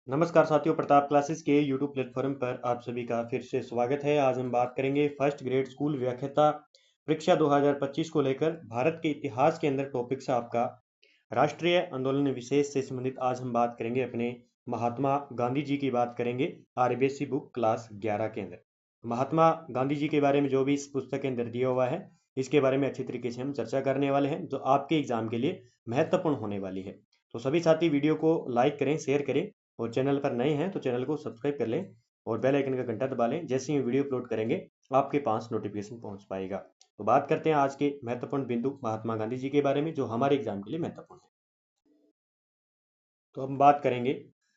नमस्कार साथियों, प्रताप क्लासेस के यूट्यूब प्लेटफॉर्म पर आप सभी का फिर से स्वागत है। आज हम बात करेंगे फर्स्ट ग्रेड स्कूल व्याख्याता परीक्षा 2025 को लेकर। भारत के इतिहास के अंदर टॉपिक से आपका राष्ट्रीय आंदोलन विशेष से संबंधित आज हम बात करेंगे। अपने महात्मा गांधी जी की बात करेंगे आरबीएससी बुक क्लास 11 के अंदर। महात्मा गांधी जी के बारे में जो भी इस पुस्तक के अंदर दिया हुआ है, इसके बारे में अच्छी तरीके से हम चर्चा करने वाले हैं, जो आपके एग्जाम के लिए महत्वपूर्ण होने वाली है। तो सभी साथी वीडियो को लाइक करें, शेयर करें, और चैनल पर नए हैं तो चैनल को सब्सक्राइब कर लें और बेल आइकन का घंटा दबा लें। जैसे ही वीडियो अपलोड करेंगे आपके पास नोटिफिकेशन पहुंच पाएगा। तो बात करते हैं आज के महत्वपूर्ण बिंदु महात्मा गांधी जी के बारे में, जो हमारे एग्जाम के लिए महत्वपूर्ण है। तो हम बात करेंगे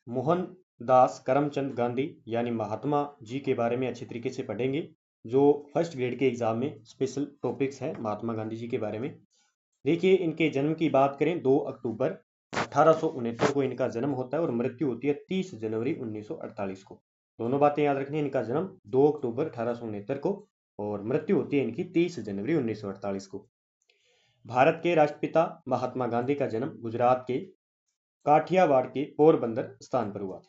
मोहनदास करमचंद गांधी यानी महात्मा जी के बारे में अच्छी तरीके से पढ़ेंगे, जो फर्स्ट ग्रेड के एग्जाम में स्पेशल टॉपिक्स है महात्मा गांधी जी के बारे में। देखिए, इनके जन्म की बात करें 2 अक्टूबर 1869 को इनका जन्म होता है और मृत्यु होती है 30 जनवरी 1948 को। दोनों बातें याद रखनी है, इनका जन्म 2 अक्टूबर 1869 को और मृत्यु होती है इनकी 30 जनवरी 1948 को। भारत के राष्ट्रपिता महात्मा गांधी का जन्म गुजरात के काठियावाड़ के पोरबंदर स्थान पर हुआ।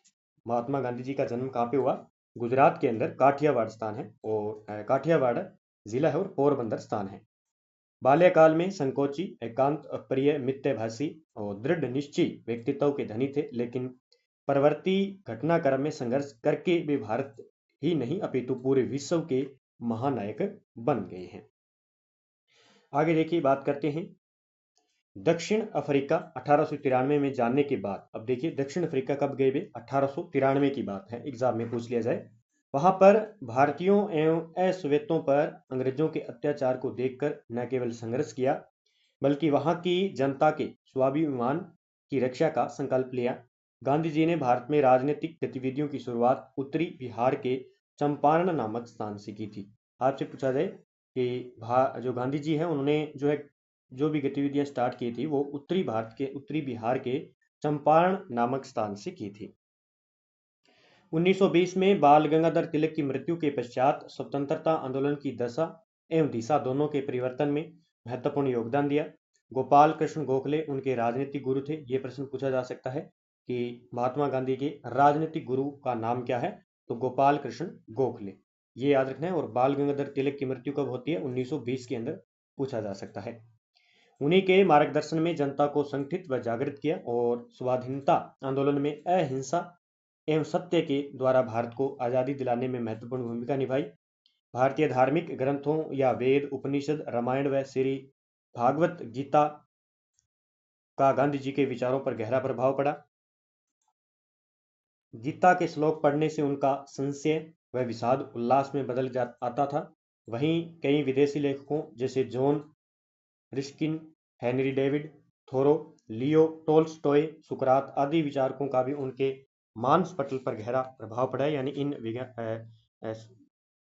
महात्मा गांधी जी का जन्म कहाँ पे हुआ? गुजरात के अंदर काठियावाड़ स्थान है, और काठियावाड़ जिला है और पोरबंदर स्थान है। बाल्यकाल में संकोची, एकांत, अप्रिय, मितभाषी और दृढ़ निश्चयी व्यक्तित्व के धनी थे, लेकिन परवर्ती घटनाक्रम में संघर्ष करके वे भारत ही नहीं अपितु पूरे विश्व के महानायक बन गए हैं। आगे देखिए, बात करते हैं दक्षिण अफ्रीका 1893 में जानने के बाद। अब देखिए, दक्षिण अफ्रीका कब गए वे? 1893 की बात है, एग्जाम में पूछ लिया जाए। वहां पर भारतीयों एवं अश्वेतों पर अंग्रेजों के अत्याचार को देखकर न केवल संघर्ष किया, बल्कि वहां की जनता के स्वाभिमान की रक्षा का संकल्प लिया। गांधी जी ने भारत में राजनीतिक गतिविधियों की शुरुआत उत्तरी बिहार के चंपारण नामक स्थान से की थी। आपसे पूछा जाए कि जो गांधी जी हैं, उन्होंने जो भी गतिविधियां स्टार्ट की थी, वो उत्तरी बिहार के चंपारण नामक स्थान से की थी। 1920 में बाल गंगाधर तिलक की मृत्यु के पश्चात स्वतंत्रता आंदोलन की दशा एवं दिशा दोनों के परिवर्तन में महत्वपूर्ण योगदान दिया। गोपाल कृष्ण गोखले उनके राजनीतिक गुरु थे। ये प्रश्न पूछा जा सकता है कि महात्मा गांधी के राजनीतिक गुरु का नाम क्या है? तो गोपाल कृष्ण गोखले, ये याद रखना है। और बाल गंगाधर तिलक की मृत्यु कब होती है? 1920 के अंदर पूछा जा सकता है। उन्हीं के मार्गदर्शन में जनता को संगठित व जागृत किया और स्वाधीनता आंदोलन में अहिंसा एवं सत्य के द्वारा भारत को आजादी दिलाने में महत्वपूर्ण भूमिका निभाई। भारतीय धार्मिक ग्रंथों या वेद, उपनिषद, रामायण व श्री भागवत गीता का गांधी जी के विचारों पर गहरा प्रभाव पड़ा। गीता के श्लोक पढ़ने से उनका संशय व विषाद उल्लास में बदल आता था। वहीं कई विदेशी लेखकों जैसे John Ruskin, Henry David Thoreau, Leo Tolstoy, सुकरात आदि विचारकों का भी उनके मानस पटल पर गहरा प्रभाव पड़ा है। यानी इन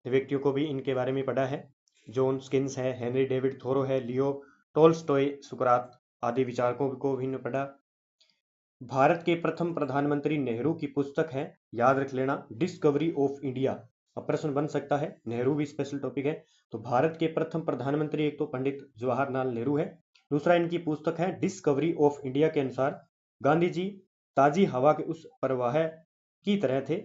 व्यक्तियों को भी इनके बारे में पढ़ा है। जॉन स्किन्स है, हेनरी डेविड थोरो है, लियो टोल्स्टॉय, सुकरात आदि विचारकों को भी पढ़ा। भारत के प्रथम प्रधानमंत्री नेहरू की पुस्तक है, याद रख लेना, डिस्कवरी ऑफ इंडिया। अब प्रश्न बन सकता है, नेहरू भी स्पेशल टॉपिक है। तो भारत के प्रथम प्रधानमंत्री एक तो पंडित जवाहरलाल नेहरू है, दूसरा इनकी पुस्तक है डिस्कवरी ऑफ इंडिया के अनुसार गांधी जी ताजी हवा के उस प्रवाह की तरह थे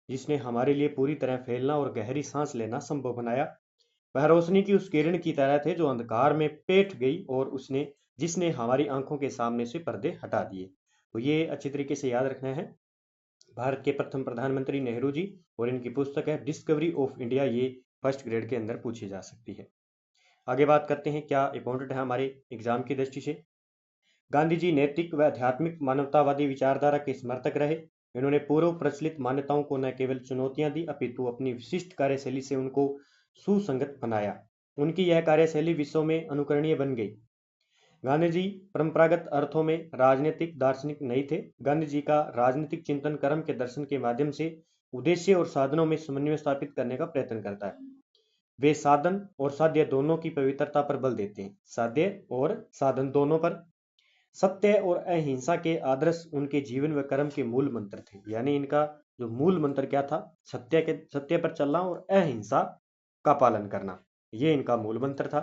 जिसने हमारे लिए पूरी तरह फैलना और गहरी सांस लेना संभव बनाया। वह रोशनी की उस किरण की तरह थे जो अंधकार में बैठ गई और उसने जिसने हमारी आंखों के सामने से पर्दे हटा दिए। तो ये अच्छी तरीके से याद रखना है, भारत के प्रथम प्रधानमंत्री नेहरू जी, और इनकी पुस्तक है डिस्कवरी ऑफ इंडिया। ये फर्स्ट ग्रेड के अंदर पूछी जा सकती है। आगे बात करते हैं क्या इंपॉर्टेंट है हमारे एग्जाम की दृष्टि से। गांधी जी नैतिक व आध्यात्मिक मानवतावादी विचारधारा के समर्थक रहे। इन्होंने पूर्व प्रचलित मान्यताओं को न केवल चुनौतियां दी, अपितु अपनी विशिष्ट कार्यशैली से उनको सुसंगत बनाया। उनकी यह कार्यशैली विश्व में अनुकरणीय बन गई। गांधी जी परंपरागत अर्थों में राजनीतिक दार्शनिक नहीं थे। गांधी जी का राजनीतिक चिंतन कर्म के दर्शन के माध्यम से उद्देश्य और साधनों में समन्वय स्थापित करने का प्रयत्न करता है। वे साधन और साध्य दोनों की पवित्रता पर बल देते हैं, साध्य और साधन दोनों पर। सत्य और अहिंसा के आदर्श उनके जीवन व कर्म के मूल मंत्र थे। यानी इनका जो मूल मंत्र क्या था? सत्य पर चलना और अहिंसा का पालन करना, ये इनका मूल मंत्र था,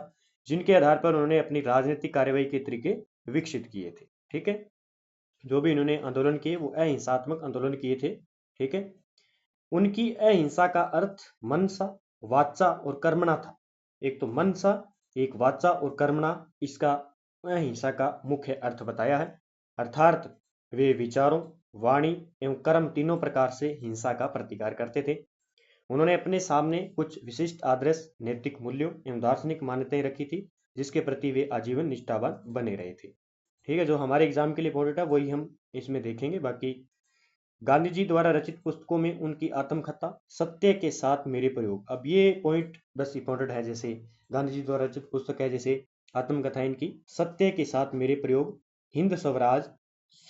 जिनके आधार पर उन्होंने अपनी राजनीतिक कार्यवाही के तरीके विकसित किए थे। ठीक है। जो भी इन्होंने आंदोलन किए वो अहिंसात्मक आंदोलन किए थे। ठीक है, उनकी अहिंसा का अर्थ मनसा, वाचा और कर्मणा था। एक तो मनसा, एक वाचा और कर्मणा, इसका अहिंसा का मुख्य अर्थ बताया है। अर्थात वे विचारों, वाणी एवं कर्म तीनों प्रकार से हिंसा का प्रतिकार करते थे। उन्होंने अपने सामने कुछ विशिष्ट आदर्श, नैतिक मूल्यों एवं दार्शनिक मान्यताएं रखी थी, जिसके प्रति वे आजीवन निष्ठावान बने रहे थे। ठीक है, जो हमारे एग्जाम के लिए इंपॉर्टेंट है वही हम इसमें देखेंगे। बाकी गांधी जी द्वारा रचित पुस्तकों में उनकी आत्मकथा सत्य के साथ मेरे प्रयोग, अब ये पॉइंट बस इंपॉर्टेंट है। जैसे गांधी जी द्वारा रचित पुस्तक है, जैसे आत्मकथा इनकी सत्य के साथ मेरे प्रयोग, हिंद स्वराज,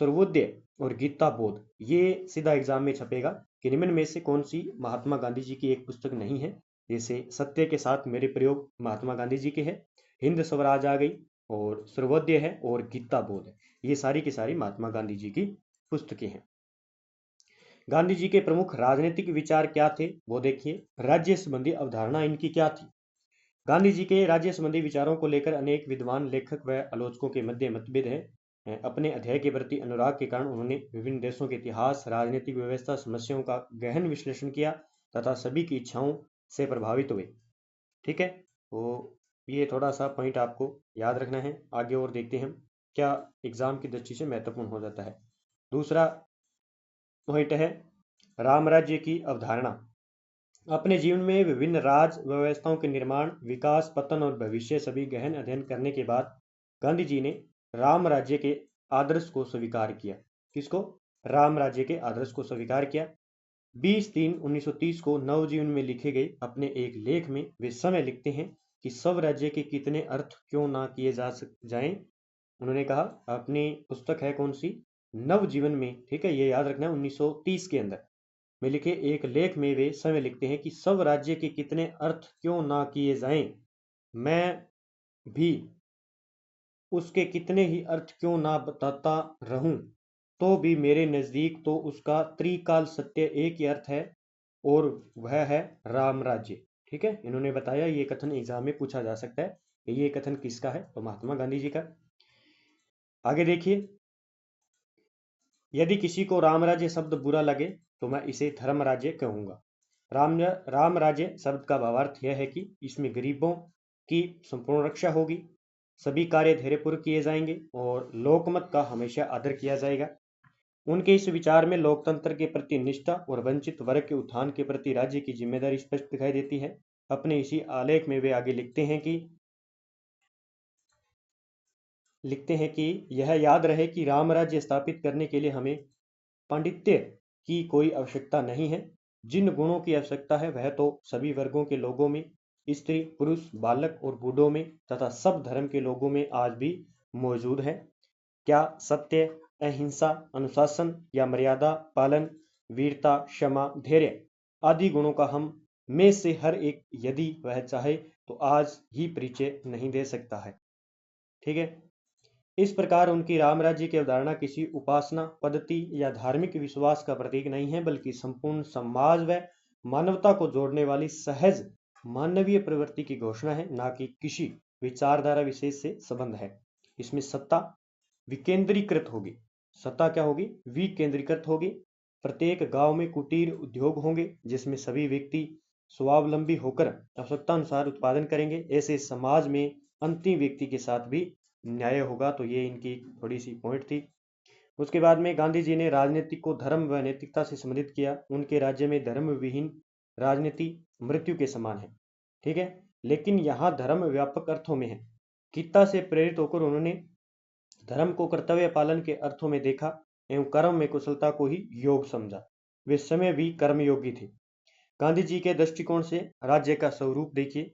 सर्वोदय और गीता बोध, ये सीधा एग्जाम में छपेगा कि निम्न में से कौन सी महात्मा गांधी जी की एक पुस्तक नहीं है। जैसे सत्य के साथ मेरे प्रयोग महात्मा गांधी जी के है, हिंद स्वराज आ गई, और सर्वोदय है, और गीता बोध है, ये सारी की सारी महात्मा गांधी जी की पुस्तकें हैं। गांधी जी के प्रमुख राजनीतिक विचार क्या थे वो देखिए। राज्य संबंधी अवधारणा इनकी क्या थी। गांधी जी के राज्य संबंधी विचारों को लेकर अनेक विद्वान, लेखक व आलोचकों के मध्य मतभेद है। अपने अध्ययन के प्रति अनुराग के कारण उन्होंने विभिन्न देशों के इतिहास, राजनीतिक व्यवस्था, समस्याओं का गहन विश्लेषण किया तथा सभी की इच्छाओं से प्रभावित हुए। ठीक है, तो ये थोड़ा सा पॉइंट आपको याद रखना है। आगे और देखते हैं हम क्या एग्जाम की दृष्टि से महत्वपूर्ण हो जाता है। दूसरा पॉइंट है राम राज्य की अवधारणा। अपने जीवन में विभिन्न राज व्यवस्थाओं के निर्माण, विकास, पतन और भविष्य सभी गहन अध्ययन करने के बाद गांधी जी ने राम राज्य के आदर्श को स्वीकार किया। किसको? राम राज्य के आदर्श को स्वीकार किया। 20/3/1930 को नवजीवन में लिखे गए अपने एक लेख में वे समय लिखते हैं कि सब राज्य के कितने अर्थ क्यों ना किए जाएं। उन्होंने कहा, अपनी पुस्तक है कौन सी? नवजीवन में। ठीक है, ये याद रखना है। 1930 के अंदर में लिखे एक लेख में वे समय लिखते हैं कि सब राज्य के कितने अर्थ क्यों ना किए जाएं, मैं भी उसके कितने ही अर्थ क्यों ना बताता रहूं, तो भी मेरे नजदीक तो उसका त्रिकाल सत्य एक ही अर्थ है, और वह है राम राज्य। ठीक है, इन्होंने बताया, ये कथन एग्जाम में पूछा जा सकता है कि ये कथन किसका है, तो महात्मा गांधी जी का। आगे देखिए, यदि किसी को राम राज्य शब्द बुरा लगे तो मैं इसे धर्म राज्य कहूंगा। राम राज्य शब्द का भावार्थ यह है कि इसमें गरीबों की संपूर्ण रक्षा होगी, सभी कार्य धैर्यपूर्वक किए जाएंगे और लोकमत का हमेशा आदर किया जाएगा। उनके इस विचार में लोकतंत्र के प्रति निष्ठा और वंचित वर्ग के उत्थान के प्रति राज्य की जिम्मेदारी स्पष्ट दिखाई देती है। अपने इसी आलेख में वे आगे लिखते हैं कि यह याद रहे कि राम राज्य स्थापित करने के लिए हमें पांडित्य की कोई आवश्यकता नहीं है। जिन गुणों की आवश्यकता है वह तो सभी वर्गों के लोगों में, स्त्री, पुरुष, बालक और बूढ़ों में तथा सब धर्म के लोगों में आज भी मौजूद है। क्या? सत्य, अहिंसा, अनुशासन या मर्यादा पालन, वीरता, क्षमा, धैर्य आदि गुणों का हम में से हर एक यदि वह चाहे तो आज ही परिचय नहीं दे सकता है। ठीक है, इस प्रकार उनकी राम राज्य की अवधारणा किसी उपासना पद्धति या धार्मिक विश्वास का प्रतीक नहीं है, बल्कि संपूर्ण समाज व मानवता को जोड़ने वाली सहज मानवीय प्रवृत्ति की घोषणा है, ना कि किसी विचारधारा विशेष से संबंध है। इसमें सत्ता विकेंद्रीकृत होगी। सत्ता क्या होगी? विकेंद्रीकृत होगी। प्रत्येक गांव में कुटीर उद्योग होंगे जिसमें सभी व्यक्ति स्वावलंबी होकर आवश्यकता अनुसार उत्पादन करेंगे। ऐसे समाज में अंतिम व्यक्ति के साथ भी न्याय होगा। तो ये इनकी थोड़ी सी पॉइंट थी। उसके बाद में गांधी जी ने राजनीति को धर्म व नैतिकता से संबंधित किया। उनके राज्य में धर्म विहीन राजनीति मृत्यु के समान है। ठीक है, लेकिन यहाँ धर्म व्यापक अर्थों में है। गीता से प्रेरित होकर उन्होंने धर्म को कर्तव्य पालन के अर्थों में देखा एवं कर्म में कुशलता को ही योग समझा। वे समय भी कर्मयोगी थे। गांधी जी के दृष्टिकोण से राज्य का स्वरूप देखिए।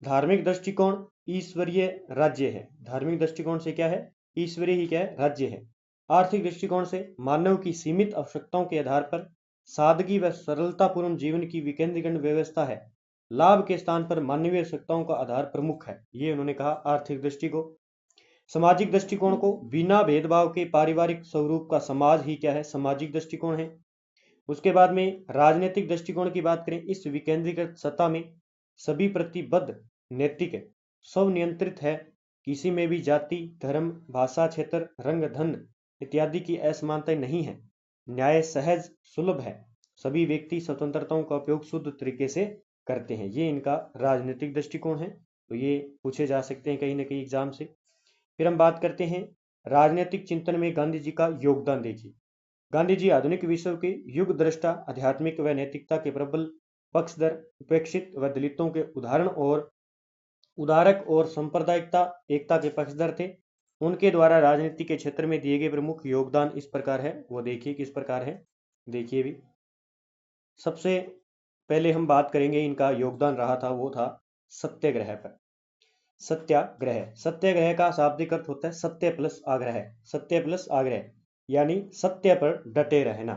धार्मिक दृष्टिकोण ईश्वरीय राज्य है। धार्मिक दृष्टिकोण से क्या है? ईश्वरीय ही क्या है? राज्य है। आर्थिक दृष्टिकोण से मानव की सीमित आवश्यकताओं के आधार पर सादगी व सरलतापूर्ण जीवन की विकेंद्रीकरण व्यवस्था है। लाभ के स्थान पर मानवीय आवश्यकताओं का आधार प्रमुख है, ये उन्होंने कहा आर्थिक दृष्टि को। सामाजिक दृष्टिकोण को बिना भेदभाव के पारिवारिक स्वरूप का समाज ही क्या है? सामाजिक दृष्टिकोण है। उसके बाद में राजनीतिक दृष्टिकोण की बात करें, इस विकेंद्रीकृत सत्ता में सभी प्रतिबद्ध नैतिक है, सब नियंत्रित है। किसी में भी जाति, धर्म, भाषा, क्षेत्र, रंग, धन इत्यादि की असमानताएं नहीं है। न्याय सहज सुलभ है। सभी व्यक्ति स्वतंत्रताओं का उपयोग शुद्ध तरीके से करते हैं। ये इनका राजनीतिक दृष्टिकोण है। तो ये पूछे जा सकते हैं कहीं ना कहीं एग्जाम से। फिर हम बात करते हैं राजनीतिक चिंतन में गांधी जी का योगदान। देखिए, गांधी जी आधुनिक विश्व के युग दृष्टा, आध्यात्मिक व नैतिकता के प्रबल पक्षधर, उपेक्षित व दलितों के उदाहरण और उदारक और सांप्रदायिकता एकता के पक्षधर थे। उनके द्वारा राजनीति के क्षेत्र में दिए गए प्रमुख योगदान इस प्रकार है। वो देखिए किस प्रकार है, देखिए भी। सबसे पहले हम बात करेंगे इनका योगदान रहा था, वो था सत्याग्रह पर। सत्याग्रह, सत्याग्रह का शाब्दिक अर्थ होता है सत्य प्लस आग्रह। सत्य प्लस आग्रह यानी सत्य पर डटे रहना।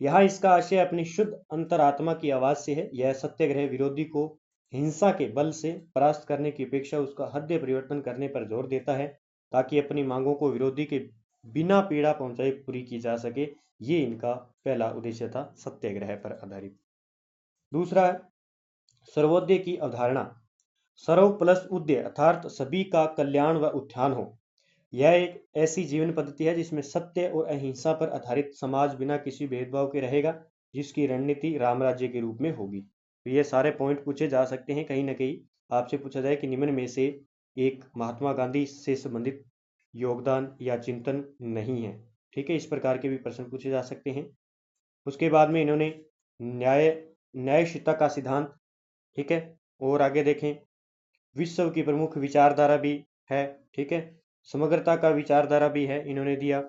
यहाँ इसका आशय अपनी शुद्ध अंतरात्मा की आवाज से है। यह सत्याग्रह विरोधी को हिंसा के बल से परास्त करने की अपेक्षा उसका हृदय परिवर्तन करने पर जोर देता है, ताकि अपनी मांगों को विरोधी के बिना पीड़ा पहुंचाए पूरी की जा सके। ये इनका पहला उद्देश्य था, सत्याग्रह पर आधारित। दूसरा है सर्वोदय की अवधारणा। सर्व प्लस उदय अर्थात सभी का कल्याण व उत्थान हो। यह एक ऐसी जीवन पद्धति है जिसमें सत्य और अहिंसा पर आधारित समाज बिना किसी भेदभाव के रहेगा, जिसकी रणनीति राम राज्य के रूप में होगी। तो ये सारे पॉइंट पूछे जा सकते हैं। कहीं ना कहीं आपसे पूछा जाए कि निम्न में से एक महात्मा गांधी से संबंधित योगदान या चिंतन नहीं है। ठीक है, इस प्रकार के भी प्रश्न पूछे जा सकते हैं। उसके बाद में इन्होंने न्यायशीलता का सिद्धांत, ठीक है, और आगे देखें विश्व की प्रमुख विचारधारा भी है। ठीक है, समग्रता का विचारधारा भी है, इन्होंने दिया।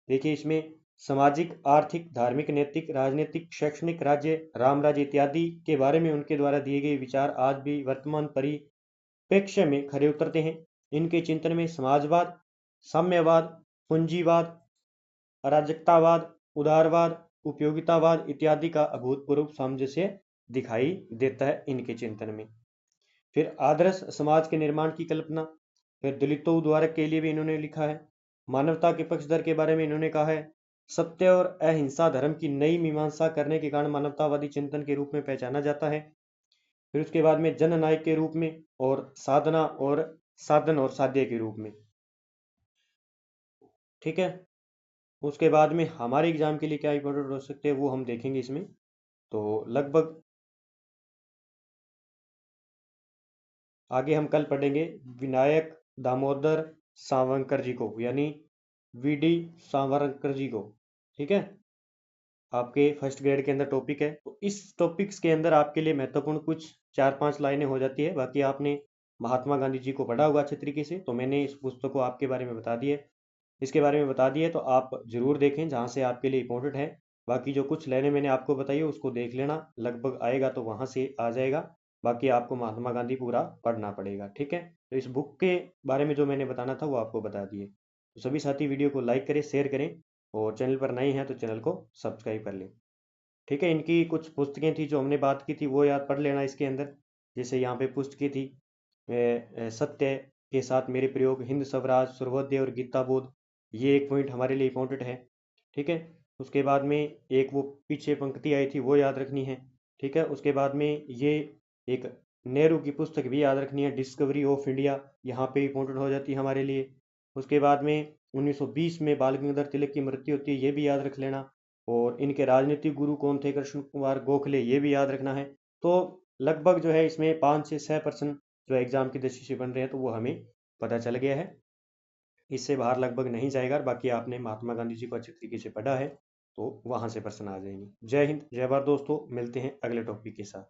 देखिए इसमें सामाजिक, आर्थिक, धार्मिक, नैतिक, राजनीतिक, शैक्षणिक, राज्य, राम राज्य इत्यादि के बारे में उनके द्वारा दिए गए विचार आज भी वर्तमान परिप्रेक्ष्य में खरे उतरते हैं। इनके चिंतन में समाजवाद, साम्यवाद, पूंजीवाद, अराजकतावाद, उदारवाद, उपयोगितावाद इत्यादि का अभूतपूर्व सामंजस्य दिखाई देता है इनके चिंतन में। फिर आदर्श समाज के निर्माण की कल्पना। फिर दलितों उद्धारक के लिए भी इन्होंने लिखा है। मानवता के पक्षधर के बारे में इन्होंने कहा है। सत्य और अहिंसा धर्म की नई मीमांसा करने के कारण मानवतावादी चिंतन के रूप में पहचाना जाता है। फिर उसके बाद में जननायक के रूप में, और साधना और साधन और साध्य के रूप में। ठीक है, उसके बाद में हमारे एग्जाम के लिए क्या इंपॉर्टेंट हो सकते हैं वो हम देखेंगे इसमें। तो लगभग आगे हम कल पढ़ेंगे विनायक दामोदर सावरकर जी को, यानी वीडी सावरकर जी को। ठीक है, आपके फर्स्ट ग्रेड के अंदर टॉपिक है। तो इस टॉपिक्स के अंदर आपके लिए महत्वपूर्ण कुछ 4-5 लाइनें हो जाती है। बाकी आपने महात्मा गांधी जी को पढ़ा होगा अच्छे तरीके से, तो मैंने इस पुस्तक को आपके बारे में बता दिए, इसके बारे में बता दिए, तो आप जरूर देखें जहाँ से आपके लिए इंपॉर्टेंट है। बाकी जो कुछ लाइनें मैंने आपको बताई उसको देख लेना, लगभग आएगा तो वहाँ से आ जाएगा। बाकी आपको महात्मा गांधी पूरा पढ़ना पड़ेगा। ठीक है, तो इस बुक के बारे में जो मैंने बताना था वो आपको बता दिए। तो सभी साथी वीडियो को लाइक करें, शेयर करें, और चैनल पर नए हैं तो चैनल को सब्सक्राइब कर लें। ठीक है, इनकी कुछ पुस्तकें थी जो हमने बात की थी वो याद पढ़ लेना इसके अंदर। जैसे यहाँ पे पुस्तकें थी सत्य के साथ मेरे प्रयोग, हिंद स्वराज, सर्वोदय और गीता बोध। ये एक पॉइंट हमारे लिए इंपॉर्टेंट है। ठीक है, उसके बाद में एक वो पीछे पंक्ति आई थी वो याद रखनी है। ठीक है, उसके बाद में ये एक नेहरू की पुस्तक भी याद रखनी है, डिस्कवरी ऑफ इंडिया, यहाँ पे इंपॉर्टेंट हो जाती है हमारे लिए। उसके बाद में 1920 में बाल गंगाधर तिलक की मृत्यु होती है, ये भी याद रख लेना। और इनके राजनीतिक गुरु कौन थे, कृष्ण कुमार गोखले, ये भी याद रखना है। तो लगभग जो है इसमें 5 से 6% जो एग्जाम की दृष्टि से बन रहे हैं तो वो हमें पता चल गया है, इससे बाहर लगभग नहीं जाएगा। बाकी आपने महात्मा गांधी जी को अच्छे तरीके से पढ़ा है तो वहां से प्रश्न आ जाएंगे। जय हिंद, जय भारत दोस्तों, मिलते हैं अगले टॉपिक के साथ।